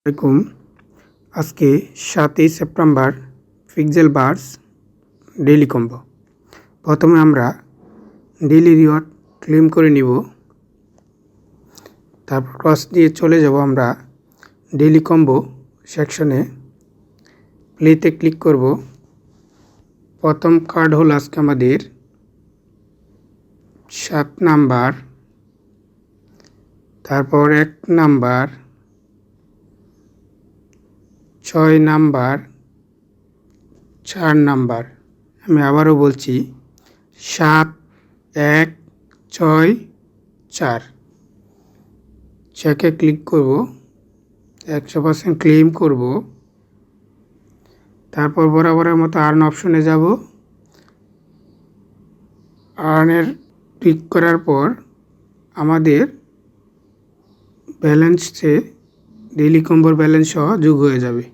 আসসালামাইকুম। আজকে 7ই September pixel bars daily combo. প্রথমে আমরা ডেইলি রিওয়ার্ড ক্লেম করে নিব, তারপর ক্রস দিয়ে চলে যাব আমরা ডেইলি কম্বো সেকশনে। প্লেতে ক্লিক করব। প্রথম কার্ড হলো আজকে আমাদের 7 নাম্বার, তারপর 1 নাম্বার, 6 নাম্বার, 4 নাম্বার। আমি আবারও বলছি 7, 1, 6, 4। চেকে ক্লিক করব, 100% ক্লেম করব। তারপর বরাবরের মতো আর্ন অপশনে যাব। আর্নের ক্লিক করার পর আমাদের ব্যালেন্সে ডেইলি কম্বোর ব্যালেন্স সহ যোগ হয়ে যাবে।